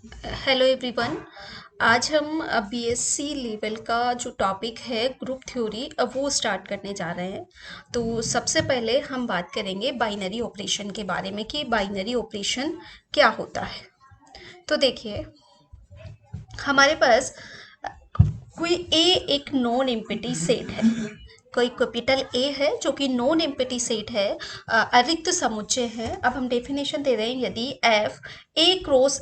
Hello everyone. आज हम BSc level का जो टॉपिक है ग्रुप थ्योरी अब वो स्टार्ट करने जा रहे हैं। तो सबसे पहले हम बात करेंगे बाइनरी ऑपरेशन के बारे में कि बाइनरी ऑपरेशन क्या होता है। तो देखिए, हमारे पास कोई ए एक नॉन एम्प्टी सेट है। कोई कैपिटल ए है जो कि नॉन एम्प्टी सेट है, अरिक्त समुच्चय है। अब हम डेफिनेशन दे रहे हैं, यदि F A cross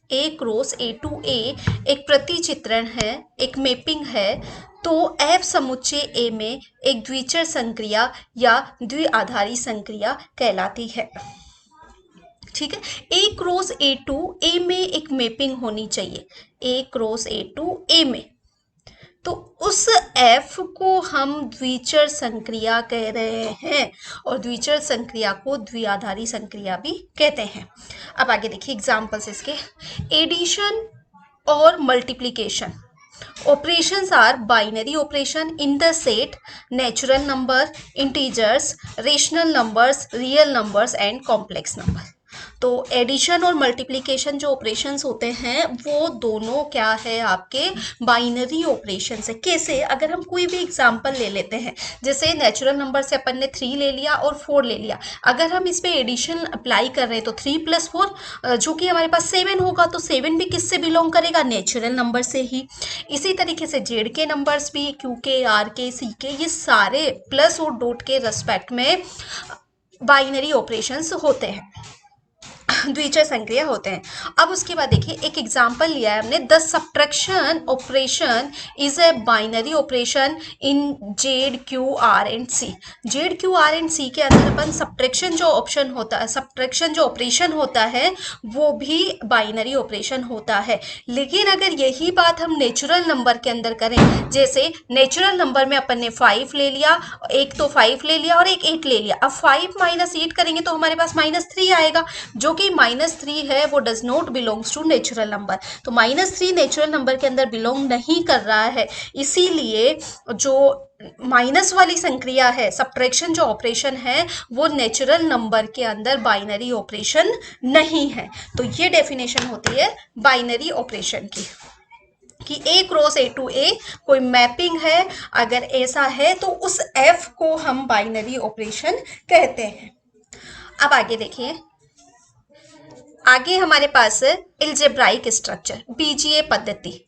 A cross A टू ए एक प्रतिचित्रण है, एक मैपिंग है, तो एफ समुच्चय ए में एक द्विचर संक्रिया या द्विआधारी संक्रिया कहलाती है। ठीक है। ए क्रॉस ए टू ए में एक मैपिंग होनी चाहिए, ए क्रॉस ए टू ए में। तो उस एफ को हम द्विचर संक्रिया कह रहे हैं और द्विचर संक्रिया को द्विआधारी संक्रिया भी कहते हैं। अब आगे देखिए एग्जांपल्स इसके। एडिशन और multiplication operations are binary operation in the set natural number, integers, rational numbers, real numbers and complex number। तो एडिशन और मल्टीप्लिकेशन जो ऑपरेशंस होते हैं वो दोनों क्या है, आपके बाइनरी ऑपरेशंस है। कैसे? अगर हम कोई भी एग्जांपल ले लेते हैं, जैसे नेचुरल नंबर से अपन ने 3 ले लिया और 4 ले लिया, अगर हम इस पे एडिशन अप्लाई कर रहे हैं तो 3 + 4 जो कि हमारे पास 7 होगा, तो 7 भी किससे बिलोंग करेगा? नेचुरल नंबर से ही। इसी तरीके से जेड के नंबर्स भी, क्यू के, आर के, सी के, ये सारे प्लस और डॉट के रेस्पेक्ट में बाइनरी ऑपरेशंस होते हैं, द्विचर संक्रिया होते हैं। अब उसके बाद देखिए एक एग्जांपल लिया है हमने, the subtraction operation is a binary operation in Z Q R and C. Z Q R and C के अंदर अपन सब्ट्रैक्शन जो ऑप्शन होता है, सब्ट्रैक्शन जो ऑपरेशन होता है वो भी बाइनरी ऑपरेशन होता है। लेकिन अगर यही बात हम नेचुरल नंबर के अंदर करें, जैसे नेचुरल नंबर में अपन ने 5 ले लिया, एक तो 5 ले लिया और एक 8 ले लिया। अब 5 - 8 करेंगे तो हमारे पास -3 आएगा, जो कि -3 है, वो does not belongs to natural number. तो -3 नेचुरल नंबर के अंदर बिलोंग नहीं कर रहा है, इसीलिए जो माइनस वाली संक्रिया है, सब्ट्रैक्शन जो ऑपरेशन है, वो नेचुरल नंबर के अंदर बाइनरी ऑपरेशन नहीं है। तो ये डेफिनेशन होती है बाइनरी ऑपरेशन की कि ए क्रॉस ए टू ए कोई मैपिंग है, अगर ऐसा है तो उस एफ को हम बाइनरी ऑपरेशन कहते हैं। अब आगे देखिए, आगे हमारे पास है एल्जेब्राइक स्ट्रक्चर, बीजीय पद्धति।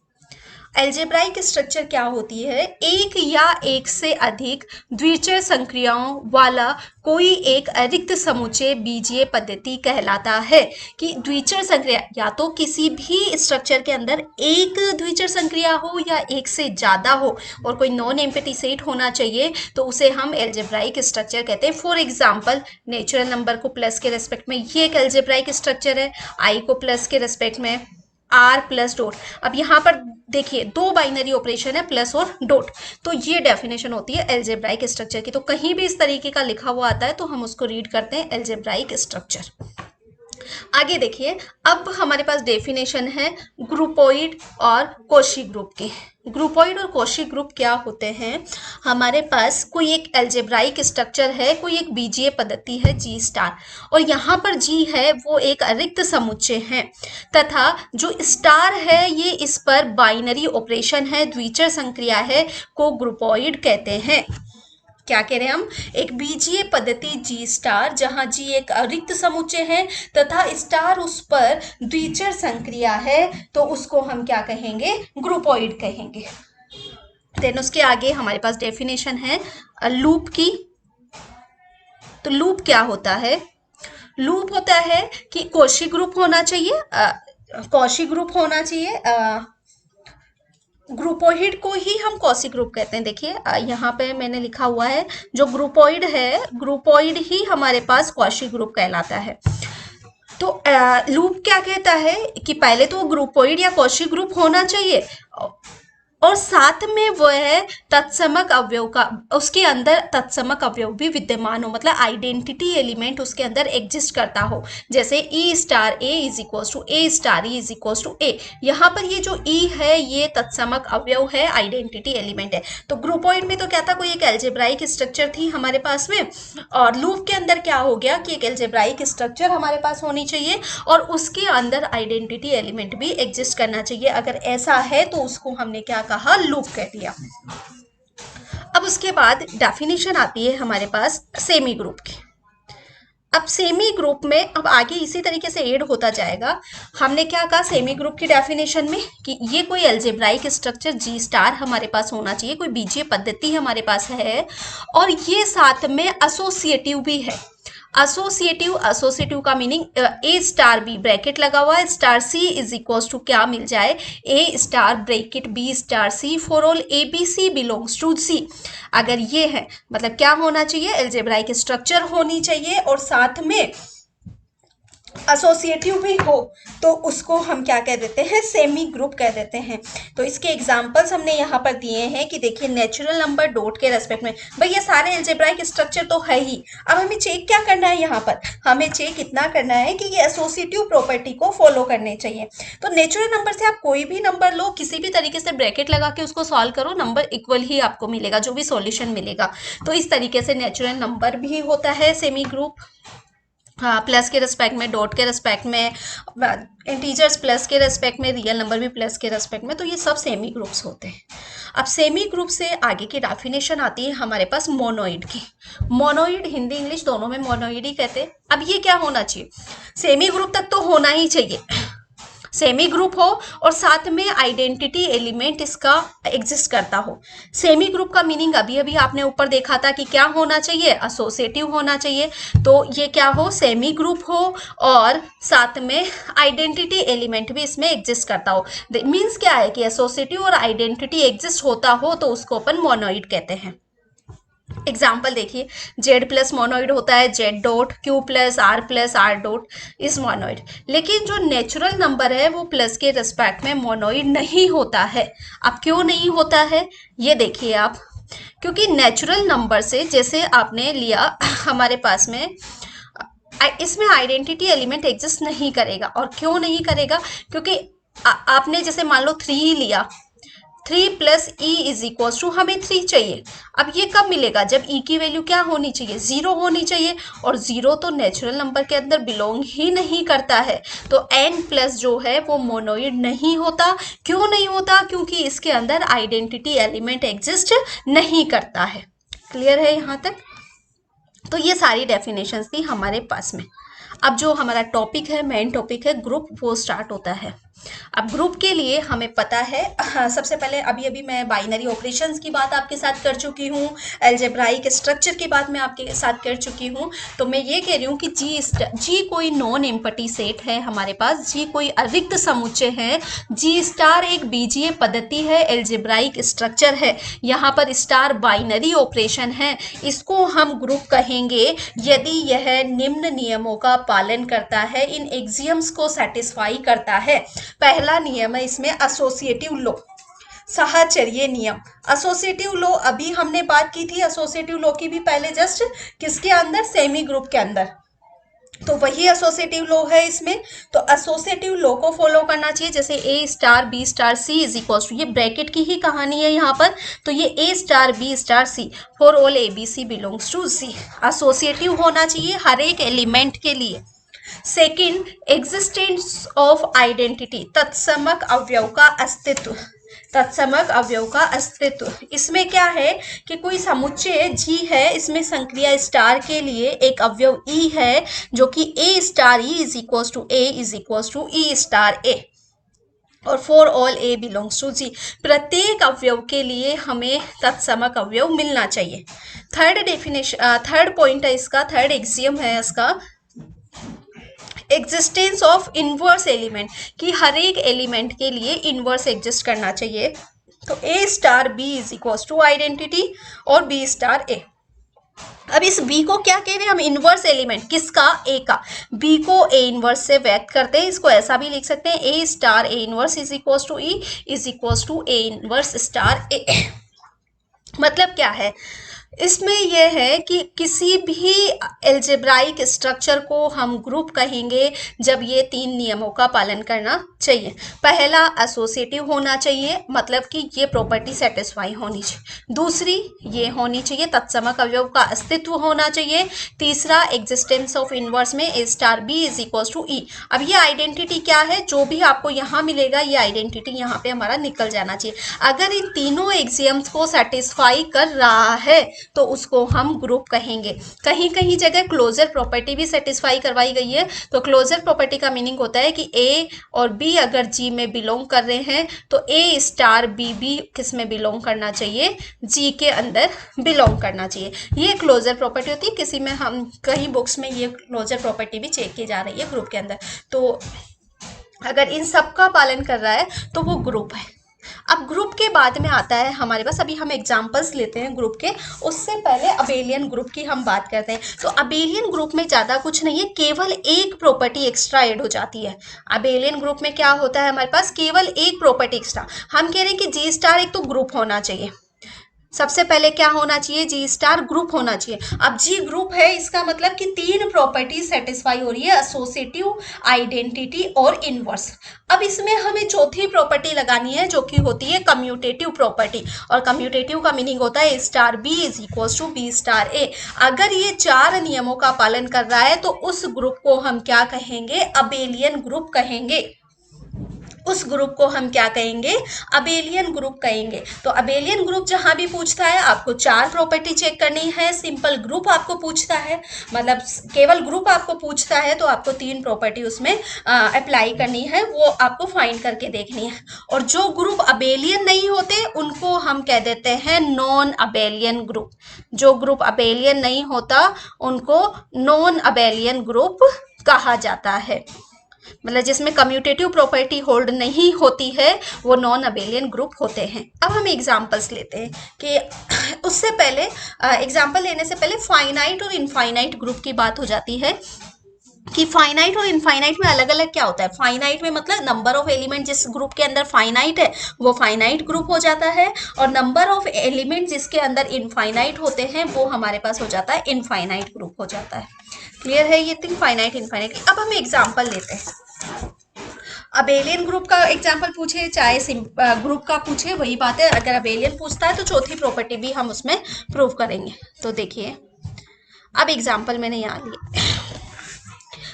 एल्जेब्राइक स्ट्रक्चर क्या होती है? एक या एक से अधिक द्विचर संक्रियाओं वाला कोई एक अरिक्त समुच्चय बीजीय पद्धति कहलाता है। कि द्विचर संक्रिया या तो किसी भी स्ट्रक्चर के अंदर एक द्विचर संक्रिया हो या एक से ज्यादा हो और कोई नॉन एम्प्टी सेट होना चाहिए, तो उसे हम एल्जेब्राइक स्ट्रक्चर कहते हैं। फॉर एग्जाम्पल, नेचुरल नंबर को प्लस के रेस्पेक्ट में ये एक एल्जेब्राइक स्ट्रक्चर है, आई को प्लस के रेस्पेक्ट में आर प्लस डॉट। अब यहाँ पर देखिए दो बाइनरी ऑपरेशन है, प्लस और डॉट, तो ये डेफिनेशन होती है एल्जेब्राइक स्ट्रक्चर की। तो कहीं भी इस तरीके का लिखा हुआ आता है तो हम उसको रीड करते हैं एल्जेब्राइक स्ट्रक्चर। आगे देखिए, अब हमारे पास डेफिनेशन है ग्रुपोइड और कॉची ग्रुप की। ग्रुपोइड और कॉची ग्रुप क्या होते हैं? हमारे पास कोई एक एल्जेब्राइक स्ट्रक्चर है, कोई एक बीजीय पद्धति है जी स्टार, और यहाँ पर जी है वो एक अरिक्त समुच्चय है, तथा जो स्टार है ये इस पर बाइनरी ऑपरेशन है, द्विचर संक्रिया है, को ग्रुपोइड कहते हैं। क्या कह रहे हैं हम? एक बीजीय पद्धति जी स्टार, जहां जी एक अरिक्त समुच्चय है तथा स्टार उस पर द्विचर संक्रिया है, तो उसको हम क्या कहेंगे? ग्रुपोइड कहेंगे। देन उसके आगे हमारे पास डेफिनेशन है लूप की। तो लूप क्या होता है? लूप होता है कि कॉची ग्रुप होना चाहिए, कॉची ग्रुप होना चाहिए, ग्रुपोइड को ही हम कॉची ग्रुप कहते हैं। देखिए यहाँ पे मैंने लिखा हुआ है, जो ग्रुपोइड है, ग्रुपोइड ही हमारे पास कॉची ग्रुप कहलाता है। तो लूप क्या कहता है कि पहले तो ग्रुपोइड या कॉची ग्रुप होना चाहिए, और साथ में वो है तत्समक अवयव का, उसके अंदर तत्समक अवयव भी विद्यमान हो, मतलब आइडेंटिटी एलिमेंट उसके अंदर एग्जिस्ट करता हो। जैसे E star A is equals to A star E is equals to A, यहाँ पर ये जो ई है ये तत्समक अवयव है, आइडेंटिटी एलिमेंट है। तो ग्रुप पॉइंट में तो क्या था, कोई एक एल्जेब्राइक स्ट्रक्चर थी हमारे पास में, और लूप के अंदर क्या हो गया कि एक एल्जेब्राइक स्ट्रक्चर हमारे पास होनी चाहिए और उसके अंदर आइडेंटिटी एलिमेंट भी एग्जिस्ट करना चाहिए। अगर ऐसा है तो उसको हमने क्या कहा, लूप कह दिया। अब उसके बाद डेफिनेशन आती है हमारे पास सेमी ग्रुप की। अब सेमी ग्रुप में अब आगे इसी तरीके से ऐड होता जाएगा। हमने क्या कहा सेमी ग्रुप की डेफिनेशन में कि ये कोई एल्जेब्राइक स्ट्रक्चर जी स्टार हमारे पास होना चाहिए, कोई बीजीय पद्धति हमारे पास है, और ये साथ में एसोसिएटिव भी है। एसोसिएटिव का meaning A star B bracket लगा हुआ है, star C is equal to क्या मिल जाए, A star bracket B star C for all A B C belongs to C. अगर ये है मतलब क्या होना चाहिए, एल्जेब्राइक स्ट्रक्चर होनी चाहिए और साथ में एसोसिएटिव भी हो, तो उसको हम क्या कह देते हैं, सेमी ग्रुप कह देते हैं। तो इसके एग्जांपल्स हमने यहाँ पर दिए हैं कि देखिए नेचुरल नंबर डॉट के रेस्पेक्ट में, भाई ये सारे एल्जेब्राइक स्ट्रक्चर तो है ही। अब हमें चेक क्या करना है, यहाँ पर हमें चेक इतना करना है कि ये एसोसिएटिव प्रॉपर्टी को फॉलो करने चाहिए। तो नेचुरल नंबर से आप कोई भी नंबर लो, किसी भी तरीके से ब्रैकेट लगा के उसको सॉल्व करो, नंबर इक्वल ही आपको मिलेगा, जो भी सॉल्यूशन मिलेगा। तो इस तरीके से नेचुरल नंबर भी होता है सेमी ग्रुप। हाँ, प्लस के रिस्पेक्ट में, डॉट के रिस्पेक्ट में, इंटीजर्स प्लस के रिस्पेक्ट में, रियल नंबर भी प्लस के रिस्पेक्ट में, तो ये सब सेमी ग्रुप्स होते हैं। अब सेमी ग्रुप से आगे की डेफिनेशन आती है हमारे पास मोनोइड की। मोनोइड हिंदी इंग्लिश दोनों में मोनोइड ही कहते हैं। अब ये क्या होना चाहिए, सेमी ग्रुप तक तो होना ही चाहिए, सेमी ग्रुप हो और साथ में आइडेंटिटी एलिमेंट इसका एग्जिस्ट करता हो। सेमी ग्रुप का मीनिंग अभी अभी आपने ऊपर देखा था कि क्या होना चाहिए, एसोसिएटिव होना चाहिए। तो ये क्या हो, सेमी ग्रुप हो और साथ में आइडेंटिटी एलिमेंट भी इसमें एग्जिस्ट करता हो। मीन्स क्या है कि एसोसिएटिव और आइडेंटिटी एग्जिस्ट होता हो तो उसको अपन मोनोइड कहते हैं। एग्जाम्पल देखिए, जेड प्लस मोनोइड होता है, Z dot, Q plus R dot is monoid. लेकिन जो नेचुरल नंबर है वो प्लस के रिस्पेक्ट में मोनोइड नहीं होता है। अब क्यों नहीं होता है ये देखिए आप, क्योंकि नेचुरल नंबर से जैसे आपने लिया हमारे पास में, इसमें आइडेंटिटी एलिमेंट एग्जिस्ट नहीं करेगा। और क्यों नहीं करेगा, क्योंकि आपने जैसे मान लो 3 लिया, 3 plus E is equal to, हमें 3 चाहिए। अब ये कब मिलेगा, जब ई की वैल्यू क्या होनी चाहिए, 0 होनी चाहिए, और 0 तो नेचुरल नंबर के अंदर बिलोंग ही नहीं करता है। तो n प्लस जो है वो मोनोइड नहीं होता। क्यों नहीं होता, क्योंकि इसके अंदर आइडेंटिटी एलिमेंट एग्जिस्ट नहीं करता है। क्लियर है यहाँ तक। तो ये सारी डेफिनेशंस थी हमारे पास में। अब जो हमारा टॉपिक है, मेन टॉपिक है ग्रुप, वो स्टार्ट होता है। अब ग्रुप के लिए हमें पता है, सबसे पहले अभी मैं बाइनरी ऑपरेशंस की बात आपके साथ कर चुकी हूँ, एल्जेब्राइक स्ट्रक्चर की बात मैं आपके साथ कर चुकी हूँ। तो मैं ये कह रही हूँ कि जी कोई नॉन एम्पटी सेट है हमारे पास, जी कोई अरिक्त समुच्चय है, जी स्टार एक बीजीय पद्धति है, एल्जेब्राइक स्ट्रक्चर है, यहाँ पर स्टार बाइनरी ऑपरेशन है, इसको हम ग्रुप कहेंगे यदि यह निम्न नियमों का पालन करता है, इन एक्सियम्स को सेटिस्फाई करता है। पहला नियम है इसमें एसोसिएटिव लॉ, साहचर्य नियम। एसोसिएटिव लॉ अभी हमने बात की थी, एसोसिएटिव लॉ की भी पहले जस्ट किसके अंदर, सेमी ग्रुप के अंदर। तो वही एसोसिएटिव लॉ है इसमें। तो एसोसिएटिव लॉ को फॉलो करना चाहिए, जैसे A star B star C is equal to, ये ब्रैकेट की ही कहानी है यहाँ पर। तो ये A star B star C for all A B C belongs to C, associative होना चाहिए हर एक एलिमेंट के लिए। सेकंड, एग्जिस्टेंस ऑफ आइडेंटिटी, तत्समक अवयव का अस्तित्व, तत्समक अवयव का अस्तित्व। इसमें क्या है कि कोई समुच्चय जी है, इसमें संक्रिया स्टार के लिए एक अवयव ई है, जो कि A star E is equal to A is equal to E star A, और for all A belongs to G. प्रत्येक अवयव के लिए हमें तत्समक अवयव मिलना चाहिए। थर्ड डेफिनेशन, थर्ड पॉइंट है इसका, थर्ड एक्सियम है इसका, एग्जिस्टेंस ऑफ इनवर्स एलिमेंट, कि हर एक एलिमेंट के लिए इनवर्स एग्जिस्ट करना चाहिए। तो A star B is equal to identity और बी स्टार ए। अब इस बी को क्या कह रहे हैं हम, इनवर्स एलिमेंट किसका, ए का। बी को ए इनवर्स से व्यक्त करते हैं, इसको ऐसा भी लिख सकते हैं, A star A inverse is equal to E is equal to A inverse star A. मतलब क्या है इसमें यह है कि किसी भी एल्जेब्राइक स्ट्रक्चर को हम ग्रुप कहेंगे जब ये 3 नियमों का पालन करना चाहिए। पहला एसोसिएटिव होना चाहिए, मतलब कि ये प्रॉपर्टी सेटिस्फाई होनी चाहिए। दूसरी ये होनी चाहिए तत्समक अवयव का अस्तित्व होना चाहिए। तीसरा एग्जिस्टेंस ऑफ इनवर्स में A star B is equal to E. अब ये आइडेंटिटी क्या है, जो भी आपको यहाँ मिलेगा ये आइडेंटिटी यहाँ पे हमारा निकल जाना चाहिए। अगर इन तीनों एक्सियम्स को सेटिस्फाई कर रहा है तो उसको हम ग्रुप कहेंगे। कहीं कहीं जगह क्लोजर प्रॉपर्टी भी सेटिस्फाई करवाई गई है। तो क्लोजर प्रॉपर्टी का मीनिंग होता है कि ए और बी अगर जी में बिलोंग कर रहे हैं तो ए स्टार बी भी किस में बिलोंग करना चाहिए, जी के अंदर बिलोंग करना चाहिए। ये क्लोजर प्रॉपर्टी होती है, किसी में हम कहीं बुक्स में ये क्लोजर प्रॉपर्टी भी चेक की जा रही है ग्रुप के अंदर। तो अगर इन सब का पालन कर रहा है तो वो ग्रुप है। अब ग्रुप के बाद में आता है हमारे पास, अभी हम एग्जांपल्स लेते हैं ग्रुप के, उससे पहले अबेलियन ग्रुप की हम बात करते हैं। तो अबेलियन ग्रुप में ज़्यादा कुछ नहीं है, केवल एक प्रॉपर्टी एक्स्ट्रा ऐड हो जाती है। अबेलियन ग्रुप में क्या होता है हमारे पास, केवल एक प्रॉपर्टी एक्स्ट्रा। हम कह रहे हैं कि जी स्टार एक तो ग्रुप होना चाहिए, सबसे पहले क्या होना चाहिए, जी स्टार ग्रुप होना चाहिए। अब जी ग्रुप है इसका मतलब कि 3 प्रॉपर्टी सेटिस्फाई हो रही है, एसोसिएटिव, आइडेंटिटी और इनवर्स। अब इसमें हमें चौथी प्रॉपर्टी लगानी है जो कि होती है कम्यूटेटिव प्रॉपर्टी, और कम्यूटेटिव का मीनिंग होता है A star B is equal to B star A. अगर ये 4 नियमों का पालन कर रहा है तो उस ग्रुप को हम क्या कहेंगे, अबेलियन ग्रुप कहेंगे। उस ग्रुप को हम क्या कहेंगे, अबेलियन ग्रुप कहेंगे। तो अबेलियन ग्रुप जहां भी पूछता है आपको 4 प्रॉपर्टी चेक करनी है, सिंपल ग्रुप आपको पूछता है, मतलब केवल ग्रुप आपको पूछता है तो आपको 3 प्रॉपर्टी उसमें अप्लाई करनी है, वो आपको फाइंड करके देखनी है। और जो ग्रुप अबेलियन नहीं होते उनको हम कह देते हैं नॉन अबेलियन ग्रुप। जो ग्रुप अबेलियन नहीं होता उनको नॉन अबेलियन ग्रुप कहा जाता है, मतलब जिसमें कम्यूटेटिव प्रॉपर्टी होल्ड नहीं होती है वो नॉन अबेलियन ग्रुप होते हैं। अब हम एग्जांपल्स लेते हैं कि उससे पहले एग्जांपल लेने से पहले फाइनाइट और इनफाइनाइट ग्रुप की बात हो जाती है कि फाइनाइट और इनफाइनाइट में अलग अलग क्या होता है। फाइनाइट में मतलब नंबर ऑफ एलिमेंट जिस ग्रुप के अंदर फाइनाइट है वो फाइनाइट ग्रुप हो जाता है, और नंबर ऑफ एलिमेंट जिसके अंदर इनफाइनाइट होते हैं वो हमारे पास हो जाता है इनफाइनाइट ग्रुप हो जाता है। क्लियर है ये तीन, फाइनाइट इनफाइनाइट। अब हम एग्जाम्पल लेते हैं, अबेलियन ग्रुप का एग्जाम्पल पूछे चाहे ग्रुप का पूछे वही बात है। अगर अबेलियन पूछता है तो चौथी प्रॉपर्टी भी हम उसमें प्रूव करेंगे। तो देखिए अब एग्जाम्पल मैंने यहाँ लिया,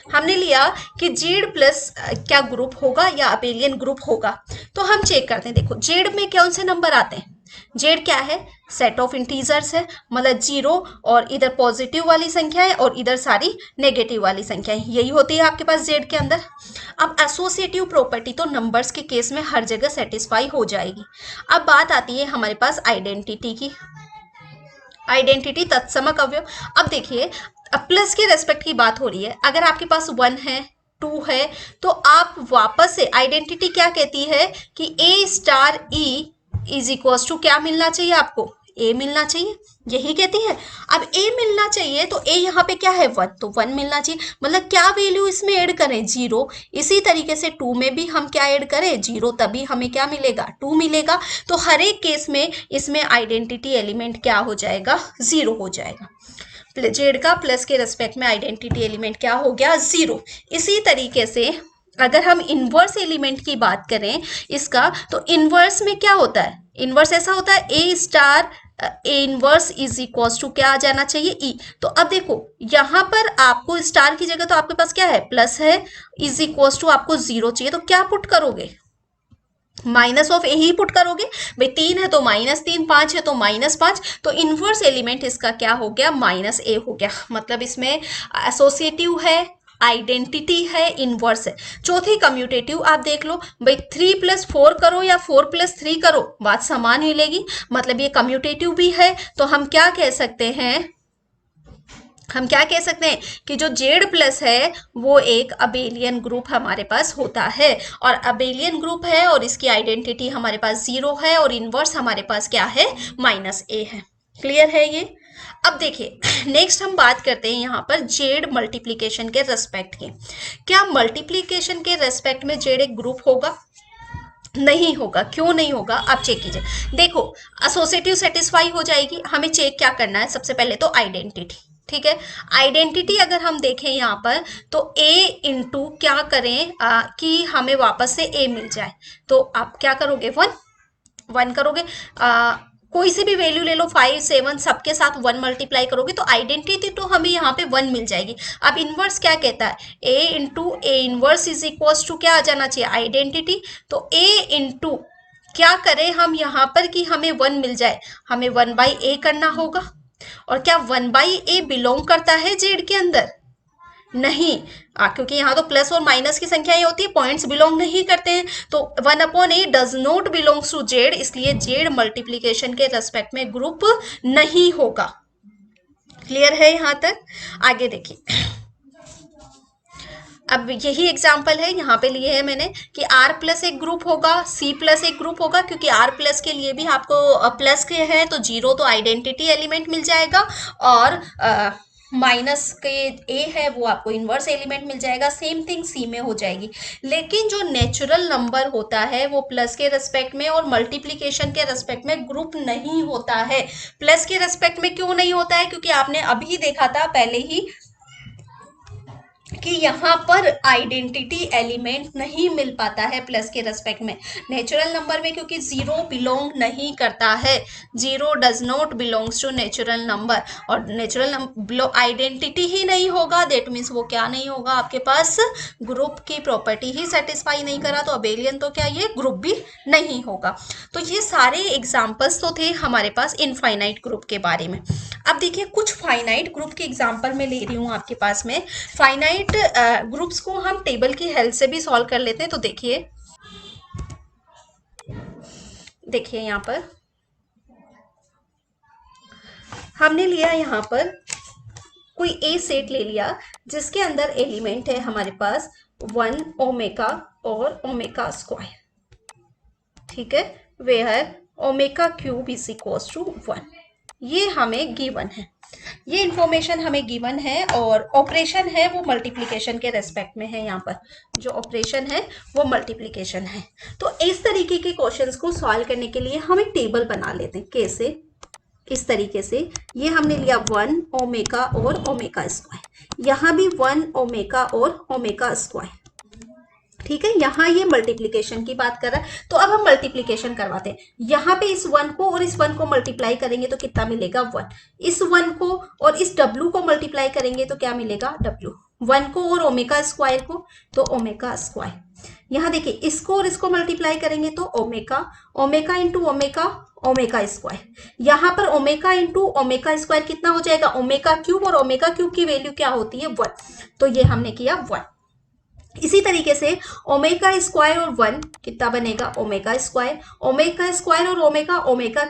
हमने लिया कि जेड प्लस क्या ग्रुप होगा या अबेलियन ग्रुप होगा। तो हम चेक करते हैं, देखो जेड में कौन से नंबर आते हैं, जेड क्या है, सेट ऑफ इंटीजर्स है, मतलब 0 और इधर पॉजिटिव वाली संख्या है और इधर सारी नेगेटिव वाली संख्या है, यही होती है आपके पास जेड के अंदर। अब एसोसिएटिव प्रॉपर्टी तो नंबर्स के केस में हर जगह सेटिस्फाई हो जाएगी। अब बात आती है हमारे पास आइडेंटिटी की, आइडेंटिटी तत्समक अवयव। अब देखिए अब प्लस के रेस्पेक्ट की बात हो रही है, अगर आपके पास 1 है 2 है तो आप वापस से आइडेंटिटी क्या कहती है कि A star E is equal to क्या मिलना चाहिए आपको, ए मिलना चाहिए, यही कहती है। अब ए मिलना चाहिए तो ए यहाँ पे क्या है 1, तो 1 मिलना चाहिए, मतलब क्या वैल्यू इसमें ऐड करें 0। इसी तरीके से 2 में भी हम क्या ऐड करें 0, तभी हमें क्या मिलेगा 2 मिलेगा। तो हर एक केस में इसमें आइडेंटिटी एलिमेंट क्या हो जाएगा 0 हो जाएगा। जेड का प्लस के रेस्पेक्ट में आइडेंटिटी एलिमेंट क्या हो गया 0। इसी तरीके से अगर हम इनवर्स एलिमेंट की बात करें इसका, तो इनवर्स में क्या होता है, इनवर्स ऐसा होता है A star A inverse is equal to क्या आ जाना चाहिए ई। तो अब देखो यहाँ पर आपको स्टार की जगह तो आपके पास क्या है प्लस है, इज इक्वल टू आपको 0 चाहिए, तो क्या पुट करोगे, minus of A he put करोगे। भाई 3 है तो -3, 5 है तो -5, तो इनवर्स एलिमेंट इसका क्या हो गया -a हो गया। मतलब इसमें एसोसिएटिव है, आइडेंटिटी है, इनवर्स है। चौथी कम्यूटेटिव आप देख लो, भाई 3 + 4 करो या 4 + 3 करो बात समान मिलेगी, मतलब ये कम्यूटेटिव भी है। तो हम क्या कह सकते हैं, हम क्या कह सकते हैं कि जो जेड प्लस है वो एक अबेलियन ग्रुप हमारे पास होता है, और अबेलियन ग्रुप है और इसकी आइडेंटिटी हमारे पास 0 है और इनवर्स हमारे पास क्या है -a है। क्लियर है ये। अब देखिए नेक्स्ट हम बात करते हैं यहाँ पर जेड मल्टीप्लीकेशन के रेस्पेक्ट की। क्या मल्टीप्लीकेशन के रेस्पेक्ट में जेड एक ग्रुप होगा? नहीं होगा। क्यों नहीं होगा आप चेक कीजिए। देखो एसोसिएटिव सेटिस्फाई हो जाएगी, हमें चेक क्या करना है सबसे पहले तो आइडेंटिटी। ठीक है, आइडेंटिटी अगर हम देखें यहाँ पर तो a इंटू क्या करें कि हमें वापस से a मिल जाए, तो आप क्या करोगे 1 करोगे, कोई सी भी वैल्यू ले लो 5 7 सबके साथ 1 मल्टीप्लाई करोगे तो आइडेंटिटी तो हमें यहाँ पे 1 मिल जाएगी। अब इनवर्स क्या कहता है, a into A inverse is equal to क्या आ जाना चाहिए आइडेंटिटी, तो a इंटू क्या करें हम यहाँ पर कि हमें 1 मिल जाए, हमें 1/a करना होगा। और क्या 1/a बिलोंग करता है जेड के अंदर? नहीं, क्योंकि यहाँ तो प्लस और माइनस की संख्याएं होती है, पॉइंट्स बिलोंग नहीं करते हैं, तो 1/a does not belongs to Z, इसलिए जेड मल्टीप्लीकेशन के रेस्पेक्ट में ग्रुप नहीं होगा। क्लियर है यहाँ तक? आगे देखिए, अब यही एग्जाम्पल है यहाँ पे लिए है मैंने कि r प्लस एक ग्रुप होगा, c प्लस एक ग्रुप होगा, क्योंकि r प्लस के लिए भी आपको प्लस के है तो 0 तो आइडेंटिटी एलिमेंट मिल जाएगा, और माइनस के a है वो आपको इनवर्स एलिमेंट मिल जाएगा, सेम थिंग c में हो जाएगी। लेकिन जो नेचुरल नंबर होता है वो प्लस के रेस्पेक्ट में और मल्टीप्लीकेशन के रेस्पेक्ट में ग्रुप नहीं होता है। प्लस के रेस्पेक्ट में क्यों नहीं होता है? क्योंकि आपने अभी देखा था पहले ही कि यहाँ पर आइडेंटिटी एलिमेंट नहीं मिल पाता है प्लस के रेस्पेक्ट में। नेचुरल नंबर में क्योंकि 0 बिलोंग नहीं करता है, 0 does not belongs to natural number, और नेचुरल नंबर आइडेंटिटी ही नहीं होगा, दैट मीन्स वो क्या नहीं होगा, आपके पास ग्रुप की प्रॉपर्टी ही सेटिस्फाई नहीं करा तो अबेलियन तो क्या ये ग्रुप भी नहीं होगा। तो ये सारे एग्जाम्पल्स तो थे हमारे पास इनफाइनाइट ग्रुप के बारे में। अब देखिए कुछ फाइनाइट ग्रुप के एग्जाम्पल मैं ले रही हूँ आपके पास में। फाइनाइट ग्रुप्स को हम टेबल की हेल्प से भी सॉल्व कर लेते हैं। तो देखिए यहाँ पर हमने लिया यहाँ पर कोई ए सेट ले लिया जिसके अंदर एलिमेंट है हमारे पास 1 ओमेगा और ओमेगा स्क्वायर। ठीक है, where omega cube is equals to 1, ये हमें गिवन है, ये इंफॉर्मेशन हमें गिवन है, और ऑपरेशन है वो मल्टीप्लिकेशन के रेस्पेक्ट में है। यहाँ पर जो ऑपरेशन है वो मल्टीप्लिकेशन है। तो इस तरीके के क्वेश्चंस को सॉल्व करने के लिए हम एक टेबल बना लेते हैं। कैसे? इस तरीके से, ये हमने लिया 1 ओमेगा और ओमेगा स्क्वायर, यहाँ भी 1 ओमेगा और ओमेगा स्क्वायर। ठीक है, यहाँ ये मल्टीप्लिकेशन की बात कर रहा है, तो अब हम मल्टीप्लिकेशन करवाते हैं। यहाँ पे इस 1 को और इस 1 को मल्टीप्लाई करेंगे तो कितना मिलेगा 1, इस 1 को और इस w को मल्टीप्लाई करेंगे तो क्या मिलेगा w, 1 को और ओमेगा स्क्वायर को तो ओमेगा स्क्वायर। यहाँ देखिए इसको और इसको मल्टीप्लाई करेंगे तो omega, omega into omega, omega square. यहाँ पर ओमेगा इंटू ओमेगा स्क्वायर कितना हो जाएगा ओमेगा क्यूब, और ओमेगा क्यूब की वैल्यू क्या होती है 1, तो ये हमने किया 1। इसी तरीके से ओमेगा स्क्वायर और 1 कितना बनेगा ओमेगा स्क्वायर, ओमेगा स्क्वायर और ओमेगा, ओमेगा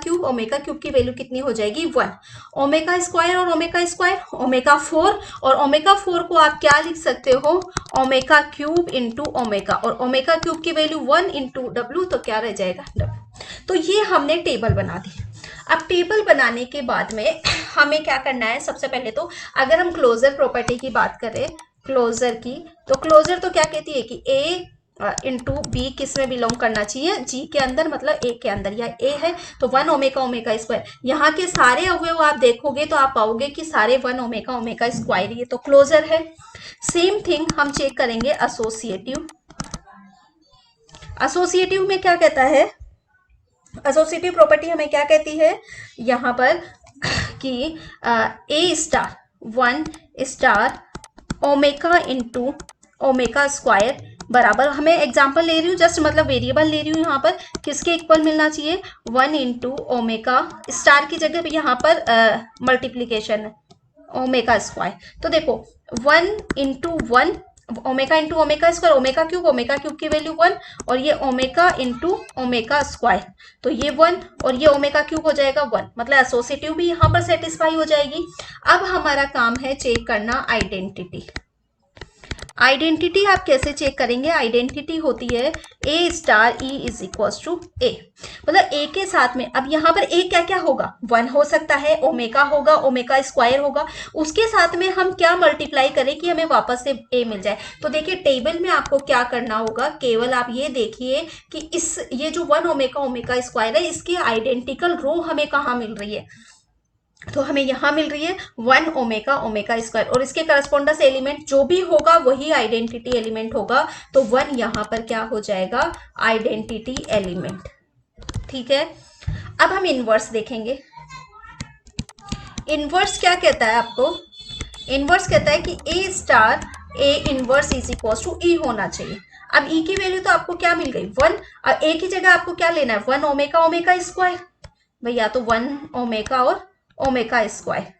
क्यूब की वैल्यू कितनी हो जाएगी 1, ओमेगा स्क्वायर और ओमेगा स्क्वायर ओमेगा 4, और ओमेगा 4 को आप क्या लिख सकते हो ओमेगा क्यूब इंटू ओमेगा, और ओमेगा क्यूब की वैल्यू 1 इंटू डब्ल्यू, तो क्या रह जाएगा डब्ल्यू। तो ये हमने टेबल बना दी। अब टेबल बनाने के बाद में हमें क्या करना है, सबसे पहले तो अगर हम क्लोजर प्रॉपर्टी की बात करें क्लोजर की, तो क्लोजर तो क्या कहती है कि a इंटू बी किस में बिलोंग करना चाहिए जी के अंदर, मतलब a के अंदर, या a है तो 1 ओमेगा ओमेगा स्क्वायर। यहाँ के सारे अवयव आप देखोगे तो आप पाओगे कि सारे 1 ओमेगा ओमेगा स्क्वायर, ये तो क्लोजर है। सेम थिंग हम चेक करेंगे एसोसिएटिव। एसोसिएटिव में क्या कहता है, एसोसिएटिव प्रॉपर्टी हमें क्या कहती है यहाँ पर कि a star 1 star omega into omega square बराबर, हमें एग्जाम्पल ले रही हूँ जस्ट, मतलब वेरिएबल ले रही हूँ यहाँ पर, किसके इक्वल मिलना चाहिए 1 इंटू ओमेगा, स्टार की जगह यहाँ पर मल्टीप्लीकेशन है ओमेगा स्क्वायर। तो देखो 1 into 1 omega into omega square, omega cube की वैल्यू 1, और ये ओमेगा इंटू ओमेगा स्क्वायर, तो ये 1 और ये ओमेगा क्यूब हो जाएगा 1, मतलब एसोसिएटिव भी यहाँ पर सेटिस्फाई हो जाएगी। अब हमारा काम है चेक करना आइडेंटिटी। आइडेंटिटी आप कैसे चेक करेंगे? आइडेंटिटी होती है A star E is equal to A, मतलब ए के साथ में, अब यहाँ पर ए क्या क्या होगा, 1 हो सकता है, ओमेगा होगा, ओमेगा स्क्वायर होगा, उसके साथ में हम क्या मल्टीप्लाई करें कि हमें वापस से ए मिल जाए। तो देखिए टेबल में आपको क्या करना होगा, केवल आप ये देखिए कि इस ये जो 1 ओमेगा ओमेगा स्क्वायर है इसकी आइडेंटिकल रो हमें कहाँ मिल रही है, तो हमें यहाँ मिल रही है 1 ओमेगा ओमेगा स्क्वायर, और इसके करस्पॉन्डेंस एलिमेंट जो भी होगा वही आइडेंटिटी एलिमेंट होगा, तो 1 यहाँ पर क्या हो जाएगा, आइडेंटिटी एलिमेंट। ठीक है, अब हम इनवर्स देखेंगे। इनवर्स क्या कहता है आपको? इनवर्स कहता है कि A star A inverse is equal to E होना चाहिए। अब ई की वैल्यू तो आपको क्या मिल गई, 1, और ए की जगह आपको क्या लेना है, 1 ओमेगा ओमेगा स्क्वायर, भैया तो 1 ओमेगा और ओमेगा स्क्वायर।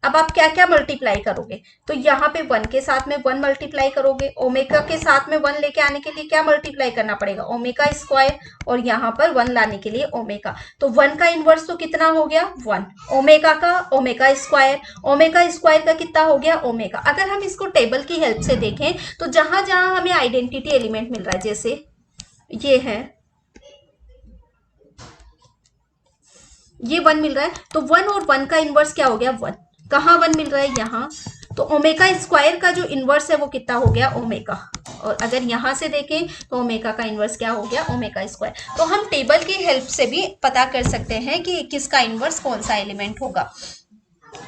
अब आप क्या क्या मल्टीप्लाई करोगे, तो यहाँ पे 1 के साथ में 1 मल्टीप्लाई करोगे, ओमेगा के साथ में 1 लेके आने के लिए क्या मल्टीप्लाई करना पड़ेगा, ओमेगा स्क्वायर, और यहाँ पर 1 लाने के लिए ओमेगा, तो 1 का इनवर्स तो कितना हो गया 1, ओमेगा का ओमेगा स्क्वायर का कितना हो गया ओमेगा। अगर हम इसको टेबल की हेल्प से देखें तो जहां जहां हमें आइडेंटिटी एलिमेंट मिल रहा है, जैसे ये है, ये 1 मिल रहा है, तो 1 और 1 का इनवर्स क्या हो गया 1, कहाँ 1 मिल रहा है यहाँ, तो ओमेगा स्क्वायर का जो इनवर्स है वो कितना हो गया ओमेगा, और अगर यहां से देखें तो ओमेगा का इनवर्स क्या हो गया ओमेगा स्क्वायर। तो हम टेबल की हेल्प से भी पता कर सकते हैं कि किसका इनवर्स कौन सा एलिमेंट होगा,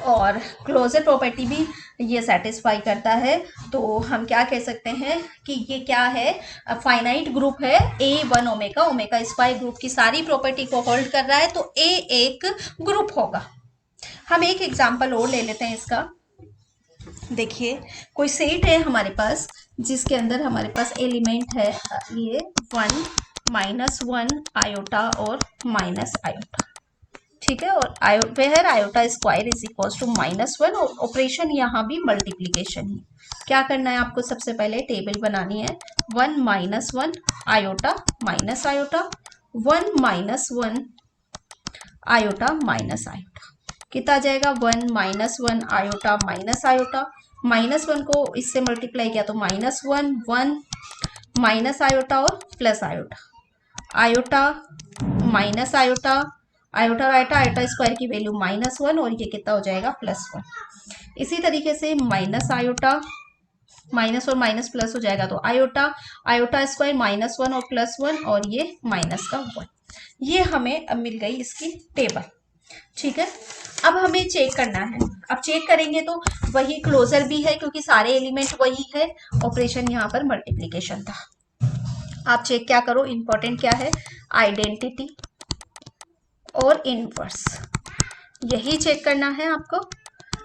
और क्लोजर प्रॉपर्टी भी ये सेटिस्फाई करता है। तो हम क्या कह सकते हैं कि ये क्या है, फाइनाइट ग्रुप है, ए 1 ओमेगा ओमेगा स्क्वायर ग्रुप की सारी प्रॉपर्टी को होल्ड कर रहा है, तो ए एक ग्रुप होगा। हम एक एग्जांपल और ले लेते हैं इसका। देखिए कोई सेट है हमारे पास जिसके अंदर हमारे पास एलिमेंट है ये 1 -1 आयोटा और माइनस आयोटा, ठीक है, और where iota square is equal to -1, और ऑपरेशन यहाँ भी मल्टीप्लीकेशन ही। क्या करना है आपको, सबसे पहले टेबल बनानी है, 1 -1 iota minus iota, 1 -1 iota minus iota, कितना आ जाएगा 1 -1 आयोटा माइनस आयोटा, -1 को इससे मल्टीप्लाई किया तो -1 1 माइनस आयोटा और plus iota, iota minus iota, iota iota iota square की वैल्यू -1, और ये कितना हो जाएगा +1। इसी तरीके से माइनस आयोटा, माइनस और माइनस प्लस हो जाएगा तो आयोटा, आयोटा स्क्वायर -1 और +1, और ये माइनस का 1। ये हमें अब मिल गई इसकी टेबल। ठीक है, अब हमें चेक करना है। अब चेक करेंगे तो वही क्लोजर भी है क्योंकि सारे एलिमेंट वही है, ऑपरेशन यहाँ पर मल्टीप्लीकेशन था। आप चेक क्या करो, इंपॉर्टेंट क्या है, आइडेंटिटी और इनवर्स, यही चेक करना है आपको।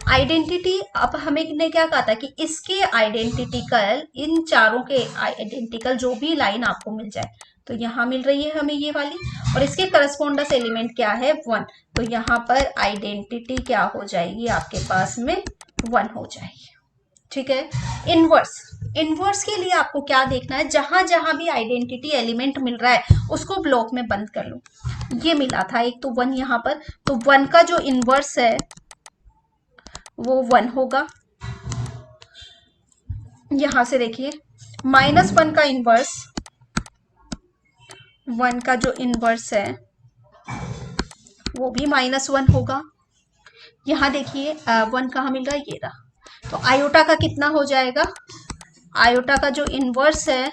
आइडेंटिटी, अब हमें ने क्या कहा था कि इसके आइडेंटिकल, इन चारों के आइडेंटिकल जो भी लाइन आपको मिल जाए, तो यहाँ मिल रही है हमें ये वाली, और इसके करस्पॉन्डेंस एलिमेंट क्या है 1, तो यहाँ पर आइडेंटिटी क्या हो जाएगी आपके पास में 1 हो जाएगी। ठीक है, इनवर्स, इनवर्स के लिए आपको क्या देखना है, जहां जहां भी आइडेंटिटी एलिमेंट मिल रहा है उसको ब्लॉक में बंद कर लो। ये मिला था एक तो 1 यहाँ पर, तो 1 का जो इनवर्स है वो 1 होगा। यहां से देखिए -1 का इनवर्स, 1 का जो इनवर्स है वो भी -1 होगा। यहाँ देखिए 1 कहाँ मिल रहा है, ये रहा, तो आयोटा का कितना हो जाएगा, आयोटा का जो इनवर्स है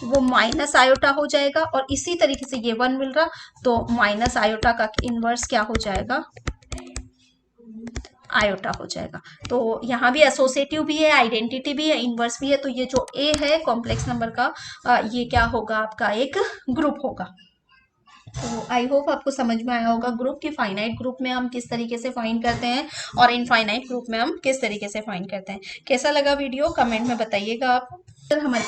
वो माइनस आयोटा हो जाएगा, और इसी तरीके से ये 1 मिल रहा, तो माइनस आयोटा का इनवर्स क्या हो जाएगा, आयोटा हो जाएगा। तो यहाँ भी एसोसिएटिव भी है, आइडेंटिटी भी है, इनवर्स भी है, तो ये जो ए है कॉम्प्लेक्स नंबर का, ये क्या होगा आपका एक ग्रुप होगा। तो आई होप आपको समझ में आया होगा ग्रुप की, फाइनाइट ग्रुप में हम किस तरीके से फाइंड करते हैं और इनफाइनाइट ग्रुप में हम किस तरीके से फाइंड करते हैं। कैसा लगा वीडियो कमेंट में बताइएगा आप। हमारे